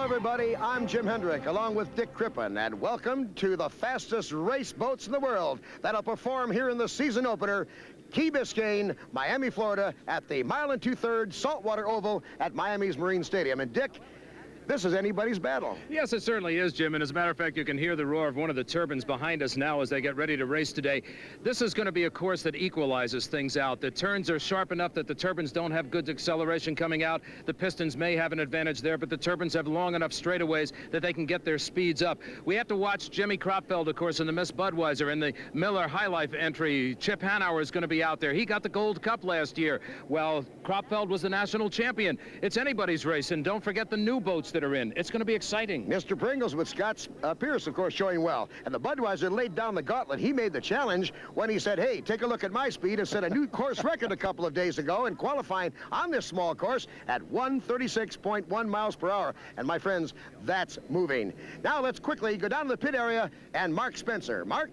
everybody. I'm Jim Hendrick, along with Dick Crippen, and welcome to the fastest race boats in the world that'll perform here in the season opener, Key Biscayne, Miami, Florida, at the 1 2/3 Saltwater Oval at Miami's Marine Stadium. And Dick, this is anybody's battle. Yes, it certainly is, Jim. And as a matter of fact, you can hear the roar of one of the turbines behind us now as they get ready to race today. This is going to be a course that equalizes things out. The turns are sharp enough that the turbines don't have good acceleration coming out. The pistons may have an advantage there, but the turbines have long enough straightaways that they can get their speeds up. We have to watch Jimmy Kropfeld, of course, in the Miss Budweiser. In the Miller High Life entry, Chip Hanauer is going to be out there. He got the Gold Cup last year. Well, Kropfeld was the national champion. It's anybody's race, and don't forget the new boats that are in. It's going to be exciting. Mr. Pringles with Scott Pierce, of course, showing well. And the Budweiser laid down the gauntlet. He made the challenge when he said, hey, take a look at my speed, and set a new course record a couple of days ago in qualifying on this small course at 136.1 miles per hour. And my friends, that's moving. Now let's quickly go down to the pit area and Mark Spencer. Mark?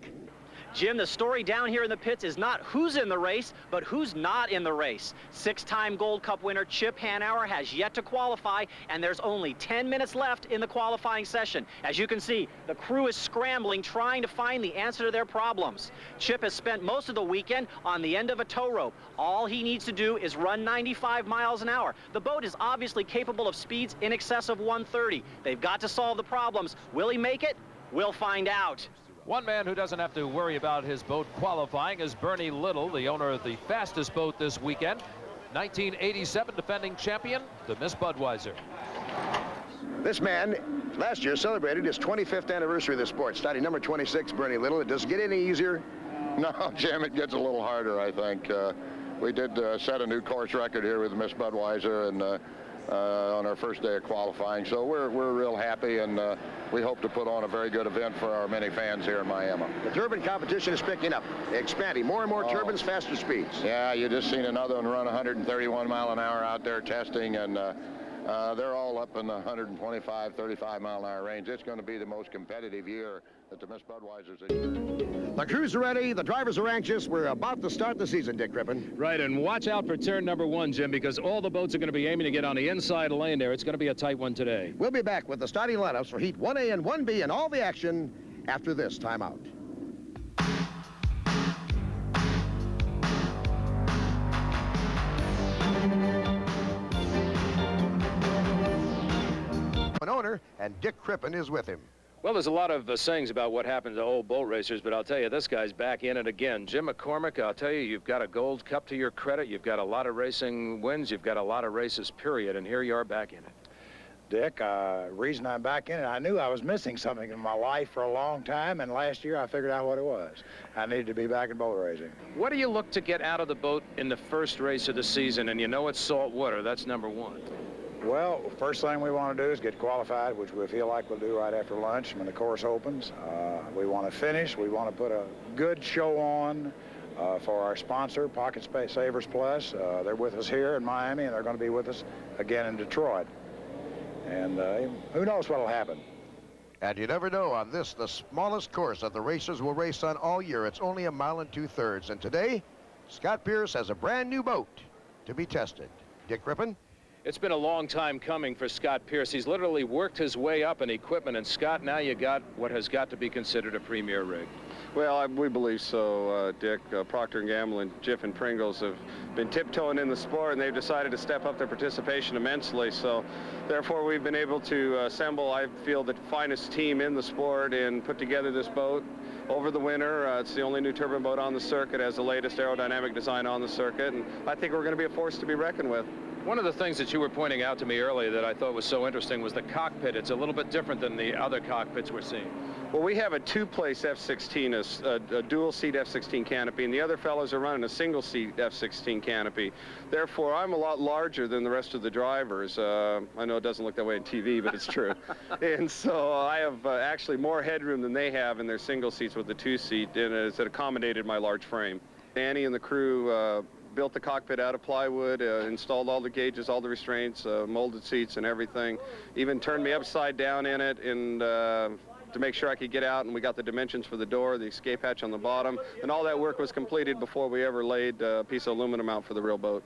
Jim, the story down here in the pits is not who's in the race, but who's not in the race. Six-time Gold Cup winner Chip Hanauer has yet to qualify, and there's only 10 minutes left in the qualifying session. As you can see, the crew is scrambling, trying to find the answer to their problems. Chip has spent most of the weekend on the end of a tow rope. All he needs to do is run 95 miles an hour. The boat is obviously capable of speeds in excess of 130. They've got to solve the problems. Will he make it? We'll find out. One man who doesn't have to worry about his boat qualifying is Bernie Little, the owner of the fastest boat this weekend. 1987 defending champion, the Miss Budweiser. This man last year celebrated his 25th anniversary of the sport, starting number 26, Bernie Little. It doesn't get any easier. No, Jim, it gets a little harder, I think. We did set a new course record here with Miss Budweiser and on our first day of qualifying, so we're real happy, and we hope to put on a very good event for our many fans here in Miami. The turbine competition is picking up, expanding. More and more turbines, faster speeds. Yeah, you just seen another one run 131 mile an hour out there testing, and they're all up in the 125, 35 mile an hour range. It's going to be the most competitive year that the Miss Budweiser's experienced. The crews are ready, the drivers are anxious. We're about to start the season, Dick Crippen. Right, and watch out for turn number 1, Jim, because all the boats are going to be aiming to get on the inside lane there. It's going to be a tight one today. We'll be back with the starting lineups for Heat 1A and 1B and all the action after this timeout. An owner, and Dick Crippen is with him. Well, there's a lot of sayings about what happened to old boat racers, but I'll tell you, this guy's back in it again. Jim McCormick, I'll tell you, you've got a Gold Cup to your credit. You've got a lot of racing wins. You've got a lot of races, period, and here you are back in it. Dick, reason I'm back in it, I knew I was missing something in my life for a long time, and last year I figured out what it was. I needed to be back in boat racing. What do you look to get out of the boat in the first race of the season? And you know it's salt water. That's number 1. Well, first thing we want to do is get qualified, which we feel like we'll do right after lunch when the course opens. We want to finish. We want to put a good show on for our sponsor, Pocket Savers Plus. They're with us here in Miami, and they're going to be with us again in Detroit. And who knows what will happen. And you never know on this, the smallest course that the racers will race on all year. It's only 1 2/3. And today, Scott Pierce has a brand new boat to be tested. Dick Crippen? It's been a long time coming for Scott Pierce. He's literally worked his way up in equipment, and Scott, now you got what has got to be considered a premier rig. Well, we believe so, Dick. Procter & Gamble and Jiff and Pringles have been tiptoeing in the sport, and they've decided to step up their participation immensely. So, therefore, we've been able to assemble, I feel, the finest team in the sport and put together this boat over the winter. It's the only new turbine boat on the circuit, has the latest aerodynamic design on the circuit, and I think we're going to be a force to be reckoned with. One of the things that you were pointing out to me earlier that I thought was so interesting was the cockpit. It's a little bit different than the other cockpits we're seeing. Well, we have a two-place F-16, a dual-seat F-16 canopy, and the other fellows are running a single-seat F-16 canopy. Therefore, I'm a lot larger than the rest of the drivers. I know it doesn't look that way on TV, but it's true. And so I have actually more headroom than they have in their single seats with the two-seat, and it accommodated my large frame. Annie and the crew built the cockpit out of plywood, installed all the gauges, all the restraints, molded seats and everything. Even turned me upside down in it and to make sure I could get out, and we got the dimensions for the door, the escape hatch on the bottom, and all that work was completed before we ever laid a piece of aluminum out for the real boat.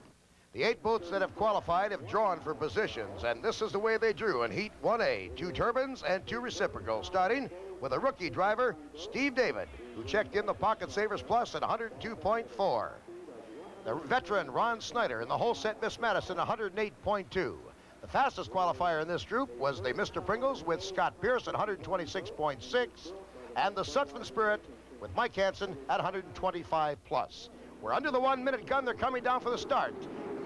The 8 boats that have qualified have drawn for positions, and this is the way they drew in Heat 1A. 2 turbines and 2 reciprocals, starting with a rookie driver, Steve David, who checked in the Pocket Savers Plus at 102.4. The veteran, Ron Snyder, in the whole set, Miss Madison, 108.2. The fastest qualifier in this group was the Mr. Pringles with Scott Pierce at 126.6, and the Sutphen Spirit with Mike Hansen at 125 plus. We're under the 1-minute gun. They're coming down for the start.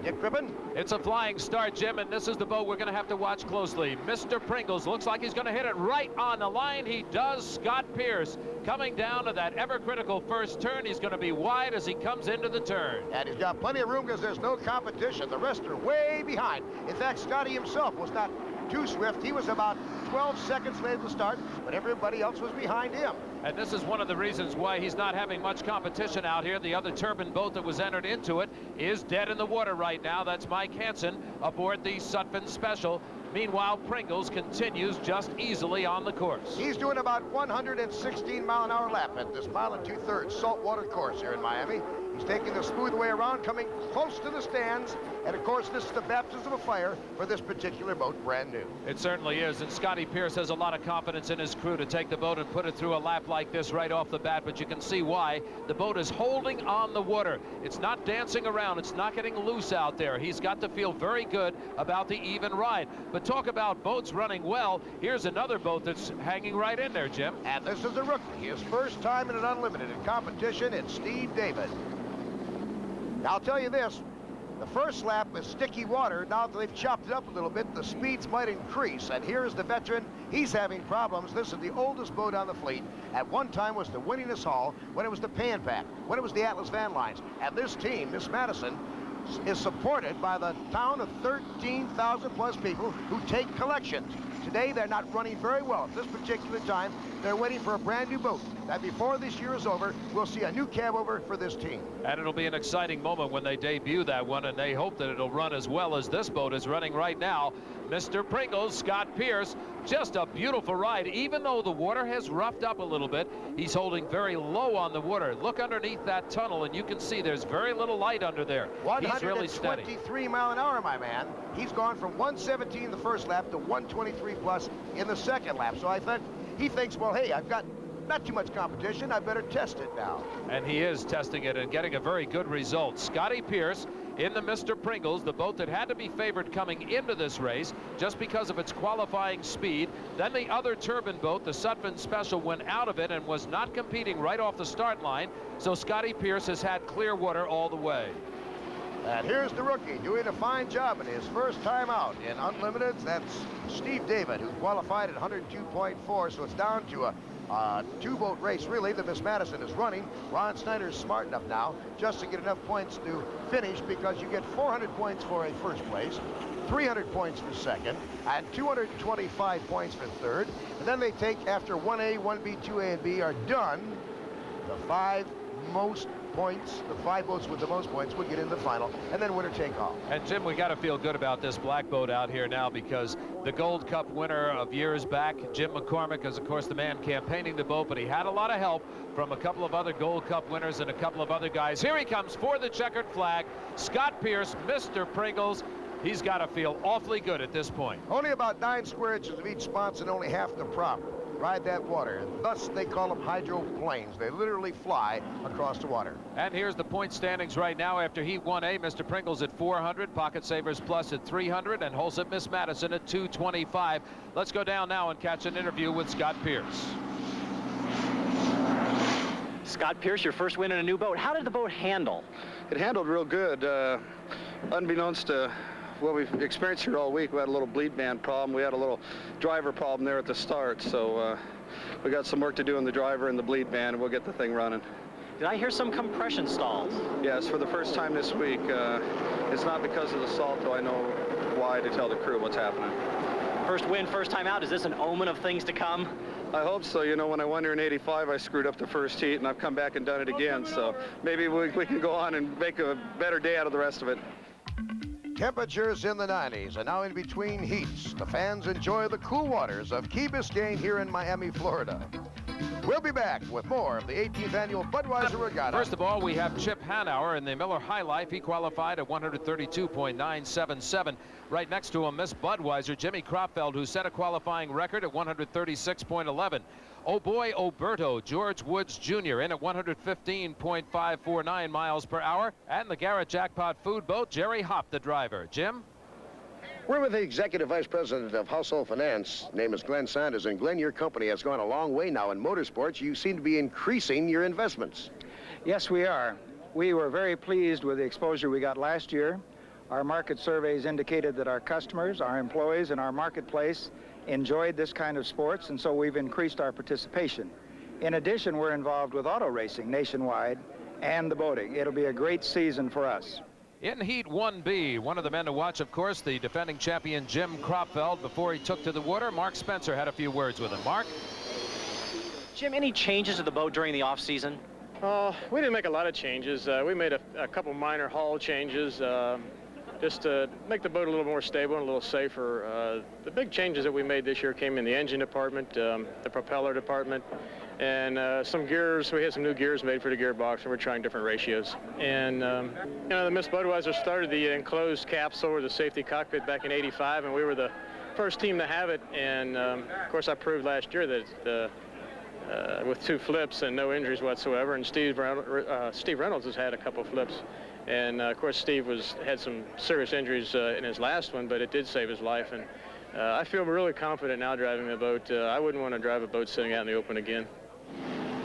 Dick Cribbin. It's a flying start, Jim, and this is the boat we're going to have to watch closely. Mr. Pringles looks like he's going to hit it right on the line. He does. Scott Pierce coming down to that ever-critical first turn. He's going to be wide as he comes into the turn. And he's got plenty of room because there's no competition. The rest are way behind. In fact, Scotty himself was not too swift. He was about 12 seconds late to start, but everybody else was behind him. And this is one of the reasons why he's not having much competition out here. The other turbine boat that was entered into it is dead in the water right now. That's Mike Hansen aboard the Sutphen Special. Meanwhile, Pringles continues just easily on the course. He's doing about 116-mile-an-hour lap at this 1 2/3 saltwater course here in Miami. He's taking the smooth way around, coming close to the stands. And, of course, this is the baptism of fire for this particular boat, brand new. It certainly is. And Scotty Pierce has a lot of confidence in his crew to take the boat and put it through a lap like this right off the bat. But you can see why. The boat is holding on the water. It's not dancing around. It's not getting loose out there. He's got to feel very good about the even ride. But talk about boats running well. Here's another boat that's hanging right in there, Jim. And this is a rookie. His first time in an unlimited in competition. It's Steve David. Now, I'll tell you this. The first lap was sticky water. Now that they've chopped it up a little bit, the speeds might increase. And here's the veteran. He's having problems. This is the oldest boat on the fleet. At one time was the Winningest Hall, when it was the Pan Pac, when it was the Atlas Van Lines. And this team, Miss Madison, is supported by the town of 13,000 plus people who take collections. Today, they're not running very well. At this particular time, they're waiting for a brand new boat. That before this year is over, we'll see a new cab over for this team. And it'll be an exciting moment when they debut that one, and they hope that it'll run as well as this boat is running right now. Mr. Pringles, Scott Pierce, just a beautiful ride. Even though the water has roughed up a little bit, he's holding very low on the water. Look underneath that tunnel, and you can see there's very little light under there. He's really steady. 123 mile an hour, my man. He's gone from 117 the first lap to 123 plus in the second lap. So I think he thinks, well, hey, I've got not too much competition. I better test it now. And he is testing it and getting a very good result. Scotty Pierce in the Mr. Pringles, the boat that had to be favored coming into this race just because of its qualifying speed. Then the other turbine boat, the Sutphen Special, went out of it and was not competing right off the start line. So Scotty Pierce has had clear water all the way. And here's the rookie doing a fine job in his first time out in Unlimited. That's Steve David, who qualified at 102.4. So it's down to a two-boat race, really, that Miss Madison is running. Ron Snyder is smart enough now just to get enough points to finish, because you get 400 points for a first place, 300 points for second, and 225 points for third. And then they take, after 1A, 1B, 2A, and B are done, the 5 most points, the 5 boats with the most points will get in the final, and then winner take all. And Jim, we got to feel good about this black boat out here now, because the Gold Cup winner of years back, Jim McCormick, is of course the man campaigning the boat, but he had a lot of help from a couple of other Gold Cup winners and a couple of other guys. Here he comes for the checkered flag, Scott Pierce, Mr. Pringles. He's got to feel awfully good at this point. Only about 9 square inches of each sponge and only half the prop ride that water. Thus, they call them hydroplanes. They literally fly across the water. And here's the point standings right now after Heat 1A. Mr. Pringles at 400, Pocket Savers Plus at 300, and Holsip Miss Madison at 225. Let's go down now and catch an interview with Scott Pierce. Scott Pierce, your first win in a new boat. How did the boat handle? It handled real good. Unbeknownst to what we've experienced here all week, we had a little bleed band problem. We had a little driver problem there at the start, so we got some work to do in the driver and the bleed band, and we'll get the thing running. Did I hear some compression stalls? Yes, for the first time this week. It's not because of the salt, though I know why, to tell the crew what's happening. First win, first time out. Is this an omen of things to come? I hope so. You know, when I won here in '85, I screwed up the first heat, and I've come back and done it again, so maybe we can go on and make a better day out of the rest of it. Temperatures in the 90s, and now in between heats, the fans enjoy the cool waters of Key Biscayne here in Miami, Florida. We'll be back with more of the 18th Annual Budweiser Regatta. First of all, we have Chip Hanauer in the Miller High Life. He qualified at 132.977. Right next to him, Miss Budweiser, Jimmy Kropfeld, who set a qualifying record at 136.11. Oh boy, Oberto, George Woods Jr. in at 115.549 miles per hour. And the Garrett Jackpot Food Boat, Jerry Hopp, the driver. Jim? We're with the Executive Vice President of Household Finance. Name is Glenn Sanders. And Glenn, your company has gone a long way now in motorsports. You seem to be increasing your investments. Yes, we are. We were very pleased with the exposure we got last year. Our market surveys indicated that our customers, our employees, and our marketplace enjoyed this kind of sports, and so we've increased our participation. In addition, we're involved with auto racing nationwide and the boating. It'll be a great season for us. In Heat 1B, one of the men to watch, of course, the defending champion Jim Kropfeld. Before he took to the water, Mark Spencer had a few words with him. Mark? Jim, any changes to the boat during the off-season? We didn't make a lot of changes. We made a couple minor hull changes just to make the boat a little more stable and a little safer. The big changes that we made this year came in the engine department, the propeller department, and some gears. We had some new gears made for the gearbox, and we're trying different ratios. And you know, the Miss Budweiser started the enclosed capsule or the safety cockpit back in '85, and we were the first team to have it. And of course, I proved last year that with 2 flips and no injuries whatsoever. And Steve Reynolds has had a couple flips. And of course, Steve had some serious injuries in his last one, but it did save his life. And I feel really confident now driving the boat. I wouldn't want to drive a boat sitting out in the open again.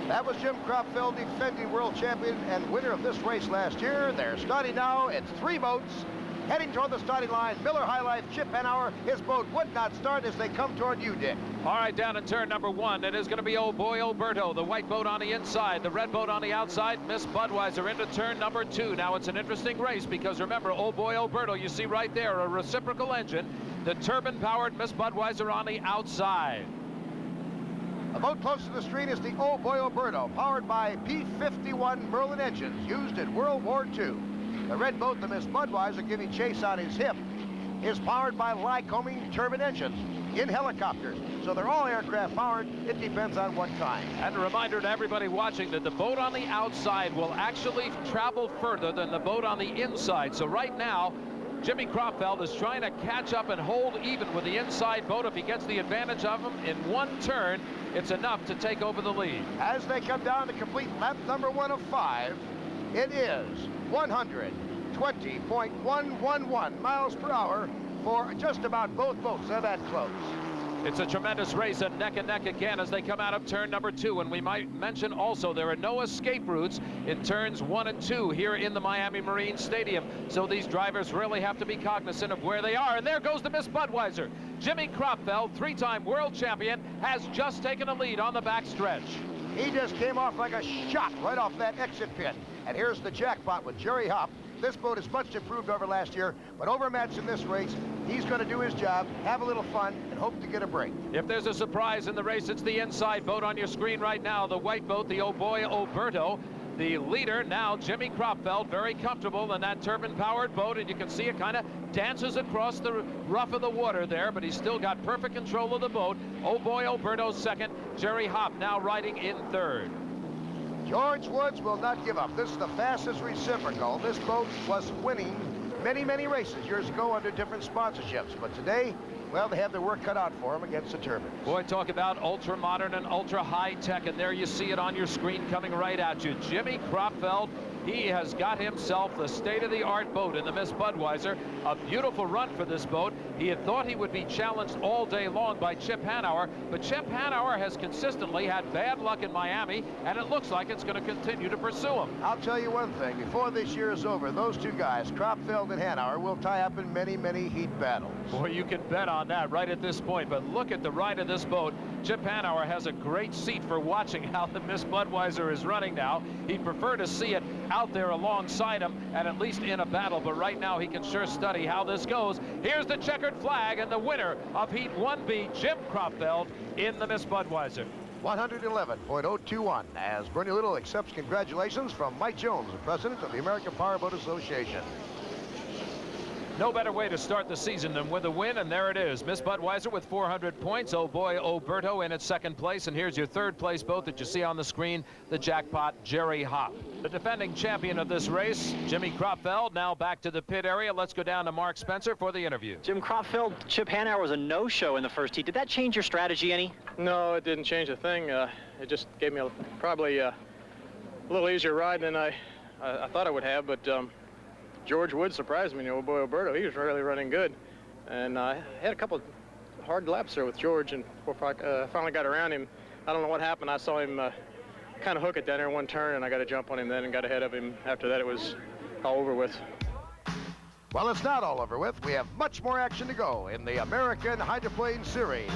That was Jim Kropfeld, defending world champion and winner of this race last year. They're starting now. It's 3 boats heading toward the starting line. Miller High Life, Chip Hanauer. His boat would not start as they come toward you, Dick. All right, down in turn number 1, it is going to be Oh Boy Alberto, the white boat on the inside, the red boat on the outside. Miss Budweiser into turn number 2. Now it's an interesting race because remember, Oh Boy Alberto, you see right there a reciprocal engine, the turbine-powered Miss Budweiser on the outside. The boat close to the street is the Oh Boy Alberto, powered by P-51 Merlin engines used in World War II. The red boat, the Miss Budweiser, giving chase on his hip, is powered by Lycoming turbine engines in helicopters. So they're all aircraft powered. It depends on what kind. And a reminder to everybody watching that the boat on the outside will actually travel further than the boat on the inside. So right now, Jimmy Kropfeld is trying to catch up and hold even with the inside boat. If he gets the advantage of him in 1 turn, it's enough to take over the lead. As they come down to complete lap number 1 of 5, it is 120.111 miles per hour for just about both boats. They're that close. It's a tremendous race, and neck again as they come out of turn number 2. And we might mention also there are no escape routes in turns 1 and 2 here in the Miami Marine Stadium. So these drivers really have to be cognizant of where they are. And there goes the Miss Budweiser. Jimmy Kropfeld, 3-time world champion, has just taken a lead on the backstretch. He just came off like a shot right off that exit pit. And here's the jackpot with Jerry Hopp. This boat is much improved over last year, but overmatched in this race. He's going to do his job, have a little fun, and hope to get a break. If there's a surprise in the race, it's the inside boat on your screen right now, the white boat, the Oh Boy Alberto. The leader now, Jimmy Kropfeld, very comfortable in that turbine-powered boat, and you can see it kind of dances across the rough of the water there, but he's still got perfect control of the boat. Oh Boy Alberto second, Jerry Hopp now riding in third. George Woods will not give up. This is the fastest reciprocal. This boat was winning many races years ago under different sponsorships, but today, well, they have their work cut out for them against the turbines. Boy, talk about ultra-modern and ultra-high-tech, and there you see it on your screen coming right at you. Jimmy Kropfeld, he has got himself the state-of-the-art boat in the Miss Budweiser. A beautiful run for this boat. He had thought he would be challenged all day long by Chip Hanauer, but Chip Hanauer has consistently had bad luck in Miami, and it looks like it's going to continue to pursue him. I'll tell you one thing. Before this year is over, those 2 guys, Kropfeld and Hanauer, will tie up in many heat battles. Boy, you can bet on that right at this point, but look at the ride of this boat. Chip Hanauer has a great seat for watching how the Miss Budweiser is running now. He'd prefer to see it out there alongside him and at least in a battle, but right now he can sure study how this goes. Here's the checkered flag, and the winner of Heat 1B, Jim Kropfeld, in the Miss Budweiser. 111.021 as Bernie Little accepts congratulations from Mike Jones, the president of the American Powerboat Association. No better way to start the season than with a win, and there it is. Miss Budweiser with 400 points. Oh boy, Oberto in at second place, and here's your third place boat that you see on the screen, the jackpot, Jerry Hopp. The defending champion of this race, Jimmy Kropfeld, now back to the pit area. Let's go down to Mark Spencer for the interview. Jim Kropfeld, Chip Hanauer was a no-show in the first heat. Did that change your strategy any? No, it didn't change a thing. It just gave me probably a little easier ride than I thought I would have, but George Wood surprised me. Oh boy, Alberto, he was really running good. And I had a couple hard laps there with George, and before I finally got around him, I don't know what happened. I saw him kind of hook it down there in one turn, and I got to jump on him then and got ahead of him. After that, it was all over with. Well, it's not all over with. We have much more action to go in the American Hydroplane Series.